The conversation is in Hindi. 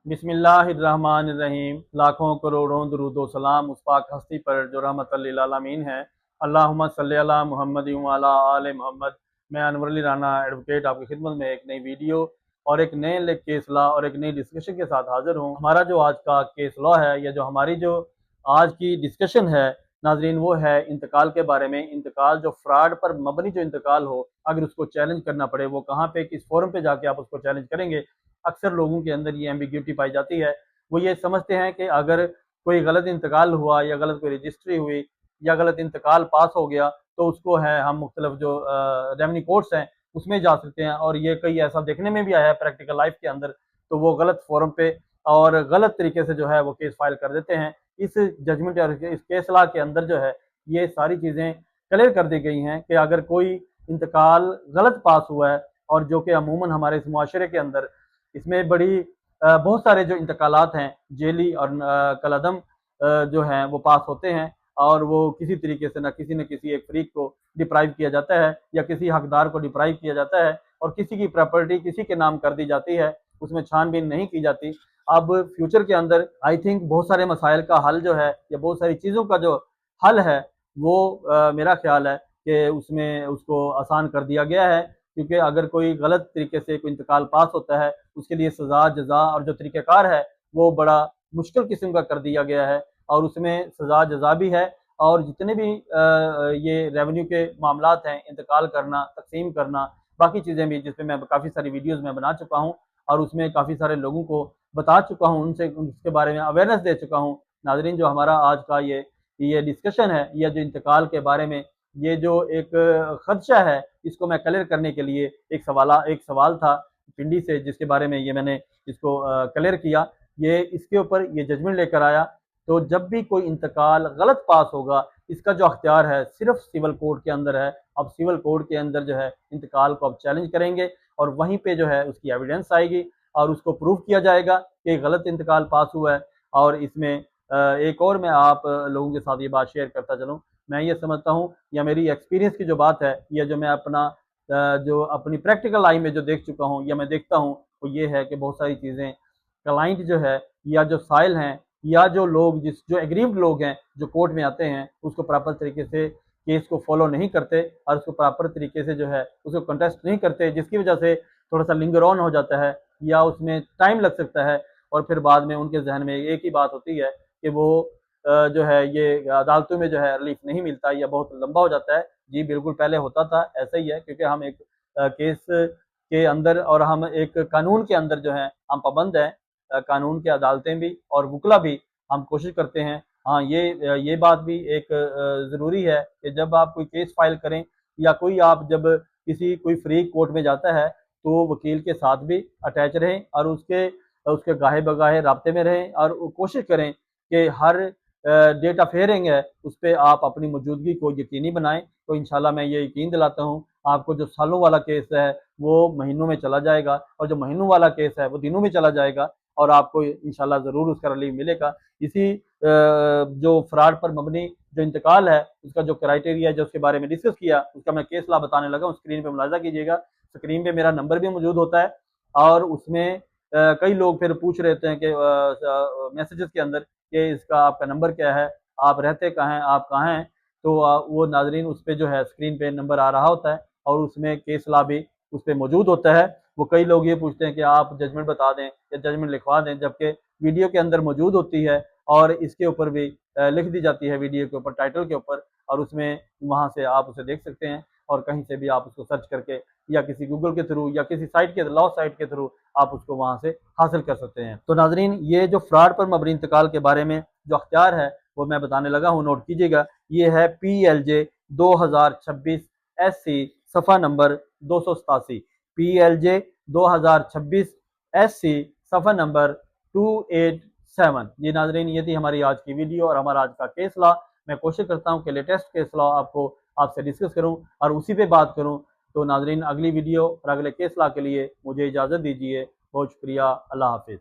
बिस्मिल्लाहिर्रहमानिर्रहीम। लाखों करोड़ों दुरूद व सलाम उस पाक हस्ती पर जो रहमतल लिल आलमीन है। अल्लाहुम्मा सल्ली अला मुहम्मद व अला आले मोहम्मद। मैं अनवर अली राना एडवोकेट आपकी खिदमत में एक नई वीडियो और एक नए केस लॉ और एक नई डिस्कशन के साथ हाजिर हूँ। हमारा जो आज का केस लॉ है या जो हमारी जो आज की डिस्कशन है नाजरीन, वो है इंतकाल के बारे में। इंतकाल जो फ्रॉड पर मबनी जो इंतकाल हो, अगर उसको चैलेंज करना पड़े, वो कहाँ पे किस फोरम पे जाके आप उसको चैलेंज करेंगे। अक्सर लोगों के अंदर ये एम्बिग्यूटी पाई जाती है। वो ये समझते हैं कि अगर कोई गलत इंतकाल हुआ या गलत कोई रजिस्ट्री हुई या गलत इंतकाल पास हो गया तो उसको है हम मुख्तलिफ जो रेवन्यू कोर्ट्स हैं उसमें जा सकते हैं। और ये कई ऐसा देखने में भी आया है प्रैक्टिकल लाइफ के अंदर। तो वो गलत फोरम पे और गलत तरीके से जो है वो केस फाइल कर देते हैं। इस जजमेंट और इस केस लॉ के अंदर जो है ये सारी चीज़ें क्लियर कर दी गई हैं कि अगर कोई इंतकाल गलत पास हुआ है, और जो कि अमूमन हमारे इस मुआशरे के अंदर इसमें बड़ी बहुत सारे जो इंतकालात हैं जेली और कलअदम जो हैं वो पास होते हैं, और वो किसी तरीके से न किसी एक फरीक को डिप्राइव किया जाता है या किसी हकदार को डिप्राइव किया जाता है और किसी की प्रॉपर्टी किसी के नाम कर दी जाती है, उसमें छानबीन नहीं की जाती। अब फ्यूचर के अंदर आई थिंक बहुत सारे मसाइल का हल जो है या बहुत सारी चीज़ों का जो हल है वो मेरा ख्याल है कि उसमें उसको आसान कर दिया गया है। क्योंकि अगर कोई गलत तरीके से कोई इंतकाल पास होता है उसके लिए सज़ा जज़ा और जो तरीक़ाकार है वो बड़ा मुश्किल किस्म का कर दिया गया है, और उसमें सज़ा जज़ा भी है। और जितने भी ये रेवेन्यू के मामलात हैं, इंतकाल करना, तकसीम करना, बाकी चीज़ें भी जिसमें मैं काफ़ी सारी वीडियोज़ में बना चुका हूँ और उसमें काफ़ी सारे लोगों को बता चुका हूँ, उनसे उसके बारे में अवेयरनेस दे चुका हूँ। नाज़रीन, जो हमारा आज का ये डिस्कशन है या जो इंतकाल के बारे में ये जो एक खदशा है, इसको मैं क्लियर करने के लिए एक सवाल था पिंडी से, जिसके बारे में ये मैंने इसको क्लियर किया। ये इसके ऊपर ये जजमेंट लेकर आया। तो जब भी कोई इंतकाल गलत पास होगा, इसका जो अख्तियार है सिर्फ सिविल कोर्ट के अंदर है। अब सिविल कोर्ट के अंदर जो है इंतकाल को अब चैलेंज करेंगे और वहीं पे जो है उसकी एविडेंस आएगी और उसको प्रूव किया जाएगा कि गलत इंतकाल पास हुआ है। और इसमें एक और मैं आप लोगों के साथ ये बात शेयर करता चलूँ। मैं ये समझता हूँ या मेरी एक्सपीरियंस की जो बात है या जो मैं अपना जो अपनी प्रैक्टिकल लाइफ में जो देख चुका हूँ या मैं देखता हूँ, वो ये है कि बहुत सारी चीज़ें क्लाइंट जो है या जो साइल हैं या जो लोग जो एग्रीव्ड लोग हैं जो कोर्ट में आते हैं, उसको प्रॉपर तरीके से केस को फॉलो नहीं करते और उसको प्रॉपर तरीके से जो है उसको कंटेस्ट नहीं करते, जिसकी वजह से थोड़ा सा लिंगर ऑन हो जाता है या उसमें टाइम लग सकता है। और फिर बाद में उनके जहन में एक ही बात होती है कि वो जो है ये अदालतों में जो है रिलीफ नहीं मिलता या बहुत लंबा हो जाता है। जी बिल्कुल, पहले होता था, ऐसा ही है, क्योंकि हम एक केस के अंदर और हम एक कानून के अंदर जो है हम पाबंद हैं। कानून की अदालतें भी और वकला भी हम कोशिश करते हैं। हाँ, ये बात भी एक ज़रूरी है कि जब आप कोई केस फाइल करें या कोई आप जब कोई फ्री कोर्ट में जाता है तो वकील के साथ भी अटैच रहें और उसके उसके गाहे बगाहे राब्ते में रहें और कोशिश करें कि हर डेट ऑफ हियरिंग है उस पर आप अपनी मौजूदगी को यकीनी बनाएं। तो इंशाल्लाह मैं ये यकीन दिलाता हूँ आपको जो सालों वाला केस है वो महीनों में चला जाएगा और जो महीनों वाला केस है वो दिनों में चला जाएगा और आपको इंशाल्लाह ज़रूर उसका रिलीफ मिलेगा। इसी जो फ्रॉड पर मबनी जो इंतकाल है उसका जो क्राइटेरिया है जो उसके बारे में डिस्कस किया, उसका मैं केस लॉ बताने लगा हूँ। स्क्रीन पर मुलाजा कीजिएगा, स्क्रीन पर मेरा नंबर भी मौजूद होता है। और उसमें कई लोग फिर पूछ रहे थे कि मैसेजेस के अंदर कि इसका आपका नंबर क्या है, आप रहते कहाँ हैं, आप कहाँ हैं। तो वो नाजरीन उस पर जो है स्क्रीन पे नंबर आ रहा होता है और उसमें केस लॉ भी उस पर मौजूद होता है। वो कई लोग ये पूछते हैं कि आप जजमेंट बता दें या जजमेंट लिखवा दें, जबकि वीडियो के अंदर मौजूद होती है और इसके ऊपर भी लिख दी जाती है वीडियो के ऊपर, टाइटल के ऊपर, और उसमें वहाँ से आप उसे देख सकते हैं और कहीं से भी आप उसको सर्च करके या किसी गूगल के थ्रू या किसी साइट के लॉ साइट के थ्रू आप उसको वहाँ से हासिल कर सकते हैं। तो नाजरीन, ये जो फ्रॉड पर मबनी इंतकाल के बारे में जो अख्तियार है वो मैं बताने लगा हूँ, नोट कीजिएगा। ये है PLJ 2026 SC सफ़ा नंबर 287। PLJ 2026 SC सफ़ा नंबर 287। जी नाजरीन, ये थी हमारी आज की वीडियो और हमारा आज का केस लॉ। मैं कोशिश करता हूँ कि लेटेस्ट केस लॉ आपसे डिस्कस करूँ और उसी पे बात करूँ। तो नाजरीन, अगली वीडियो और अगले केस लॉ के लिए मुझे इजाज़त दीजिए। बहुत शुक्रिया। अल्लाह हाफिज़।